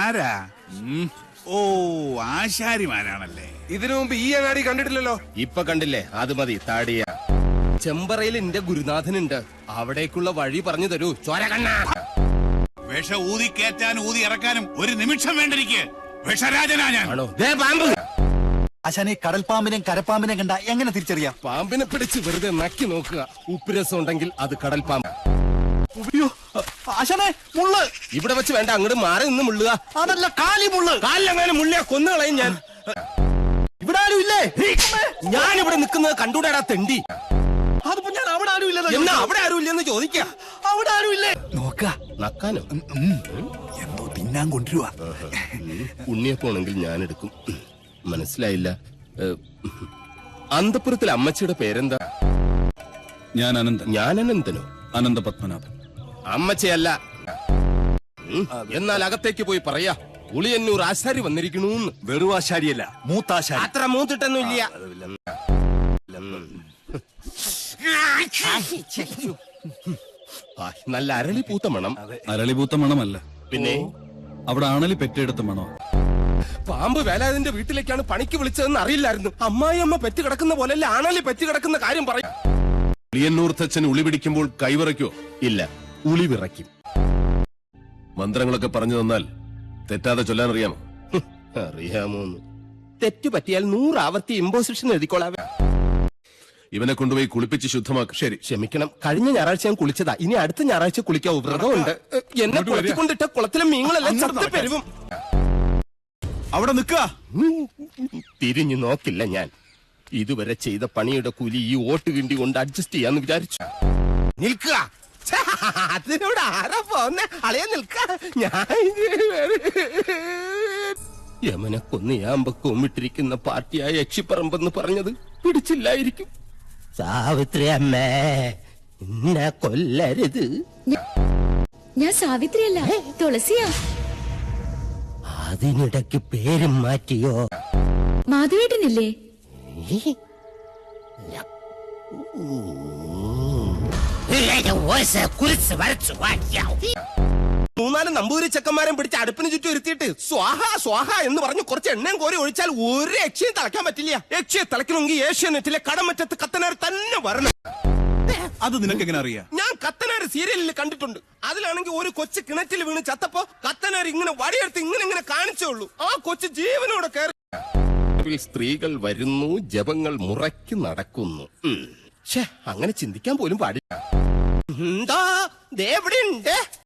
ആരാ? ഓ, ആശാരിമാരാണല്ലേ. ഇതിനു മുമ്പ് ഈ അങ്ങാടി കണ്ടിട്ടില്ലല്ലോ. ഇപ്പൊ കണ്ടില്ലേ? അത് മതി. താടിയ ചെമ്പറയിൽ എന്റെ ഗുരുനാഥനുണ്ട്. അവിടേക്കുള്ള വഴി പറഞ്ഞു തരൂ ചോരകണ്ണ. വിഷ ഊതി കയറ്റാനും ഊതി ഇറക്കാനും ഒരു നിമിഷം വേണ്ടിരിക്കെ. വിഷരാജനാ ഞാൻ. ആണോ? ദേ പാമ്പ്. ആശാനെ, കടൽപ്പാമ്പിനെയും കരപ്പാമ്പിനെയും കണ്ട എങ്ങനെ തിരിച്ചറിയാം? പാമ്പിനെ പിടിച്ച് വെറുതെ നക്കി നോക്കുക. ഉപ്പുരസം ഉണ്ടെങ്കിൽ അത് കടൽ പാമ്പ്. അയ്യോ ആശാനെ, മുള്ള്. ഇവിടെ വെച്ച് വേണ്ട, അങ്ങോട്ട് മാറി നിന്ന് മുള്ളുക. അതല്ല, കാലി മുള്ള്. കാലിലെങ്ങനെ മുള്ളിയാ കൊന്നുകളയും ഞാൻ. ഇവിടെ ആരും ഇല്ലേ? ഞാൻ ഇവിടെ നിൽക്കുന്നത് കണ്ടൂടാ തെണ്ടി. അതിപ്പോ ഞാൻ അവിടെ ആരും ഇല്ല. എന്നാ അവിടെ ആരും ഇല്ലെന്ന് ചോദിക്ക. അവിടെ ആരും ഇല്ലേ? നോക്ക. നക്കാനോ? എന്തോ തിന്നാൻ കൊണ്ടുവരുവാ. ഉണ്ണിയപ്പോണെങ്കിൽ ഞാൻ എടുക്കും. മനസ്സിലായില്ല. അന്തപുരത്തിലെ അമ്മച്ചിയുടെ പേരെന്താ? ഞാൻ അനന്തൻ. ഞാൻ അനന്തനോ? അനന്ത പത്മനാഭൻ. അമ്മച്ചയല്ല. എന്നാൽ അകത്തേക്ക് പോയി പറയാ, ഉളിയന്നൂർ ആശാരി വന്നിരിക്കണൂന്ന്. വെറും ആശാരിയല്ല, മൂത്താശാരി. അത്ര മൂത്തിട്ടൊന്നും ഇല്ല. നല്ല അരളി പൂത്ത മണം. അരളിപൂത്ത മണമല്ല, പിന്നെ അവിടെ ആണലി പെറ്റെടുത്ത മണോ. പാമ്പ് വേലാതിന്റെ വീട്ടിലേക്കാണ് പണിക്ക് വിളിച്ചതെന്ന് അറിയില്ലായിരുന്നു. അമ്മായിയമ്മ പെറ്റ് കിടക്കുന്ന പോലെയല്ല ആണലി പെറ്റ് കിടക്കുന്ന കാര്യം പറയും. ഉളിയന്നൂർ തച്ചൻ ഉളി പിടിക്കുമ്പോൾ കൈവിറയ്ക്കോ? ഇല്ല, ഉളി വിറയ്ക്കും. മന്ത്രങ്ങളൊക്കെ പറഞ്ഞു തന്നാൽ തെറ്റാതെ ചൊല്ലാൻ അറിയാമോ? അറിയാമോന്ന്? തെറ്റു പറ്റിയാൽ 100 ആവർത്തി ഇമ്പോസിഷൻ എഴുതിക്കോളാവേ. ഇവനെ കൊണ്ടുപോയി കുളിപ്പിച്ച് ശുദ്ധമാക്കും. ശരി, ക്ഷമിക്കണം. കഴിഞ്ഞ ഞായറാഴ്ച ഞാൻ കുളിച്ചതാ. ഇനി അടുത്ത ഞായറാഴ്ച കുളിക്കാവൂ. വ്രതമുണ്ട്. എന്നെ കുളത്തിക്കൊണ്ടിട്ട കുളത്തിലെ മീങ്ങളെല്ലാം ചത്ത് പെരുവും. അവിടെ നിൽക്കുക. തിരിഞ്ഞു നോക്കില്ല ഞാൻ. ഇതുവരെ ചെയ്ത പണിയുടെ കൂലി ഈ ഓട്ട് കിണ്ടി കൊണ്ട് അഡ്ജസ്റ്റ് ചെയ്യാന്ന് വിചാരിച്ചു. നിൽക്കുക. അതിനോട് ആരാ പോന്നെ? അളയാ നിൽക്ക. ഞാൻ യമനെ കൊന്നയാമ്പ കൊമ്മിട്ടിരിക്കുന്ന പാർട്ടിയായ യക്ഷിപ്പറമ്പെന്ന് പറഞ്ഞത് പിടിച്ചില്ലായിരിക്കും. സാവിത്രി അമ്മേ, എന്നെ കൊല്ലരുത്. ഞാൻ സാവിത്രിയല്ല, തുളസിയാ. അതിനിടയ്ക്ക് പേരും മാറ്റിയോ? മാധവേട്ടനില്ലേ? മൂന്നാല് നമ്പൂരി ചെക്കന്മാരും പിടിച്ച് അടുപ്പിന് ചുറ്റും ഇരുത്തിയിട്ട് സ്വാഹ സ്വാഹ എന്ന് പറഞ്ഞ് കുറച്ച് എണ്ണയും കോരി ഒഴിച്ചാൽ ഒരു യക്ഷിയെ തിളക്കാൻ പറ്റില്ല. യക്ഷിയെ തിളക്കണമെങ്കിൽ ഏഷ്യാനെറ്റിലെ കടമറ്റത്ത് കത്തനാർ തന്നെ വരണം. അത് നിനക്ക് എങ്ങനെ അറിയാം? ഞാൻ കത്തനാര് സീരിയലിൽ കണ്ടിട്ടുണ്ട്. അതിലാണെങ്കിൽ ഒരു കൊച്ചു കിണറ്റിൽ വീണ് ചത്തപ്പോ കത്തനാർ ഇങ്ങനെ വടിയെടുത്ത് ഇങ്ങനെ കാണിച്ചേ ഉള്ളൂ. ആ കൊച്ചു ജീവനോടെ കയറി. സ്ത്രീകൾ വരുന്നു, ജപങ്ങൾ മുറയ്ക്ക് നടക്കുന്നു. അങ്ങനെ ചിന്തിക്കാൻ പോലും പാടില്ല. എന്താ? ദേവിടെ ഉണ്ട്.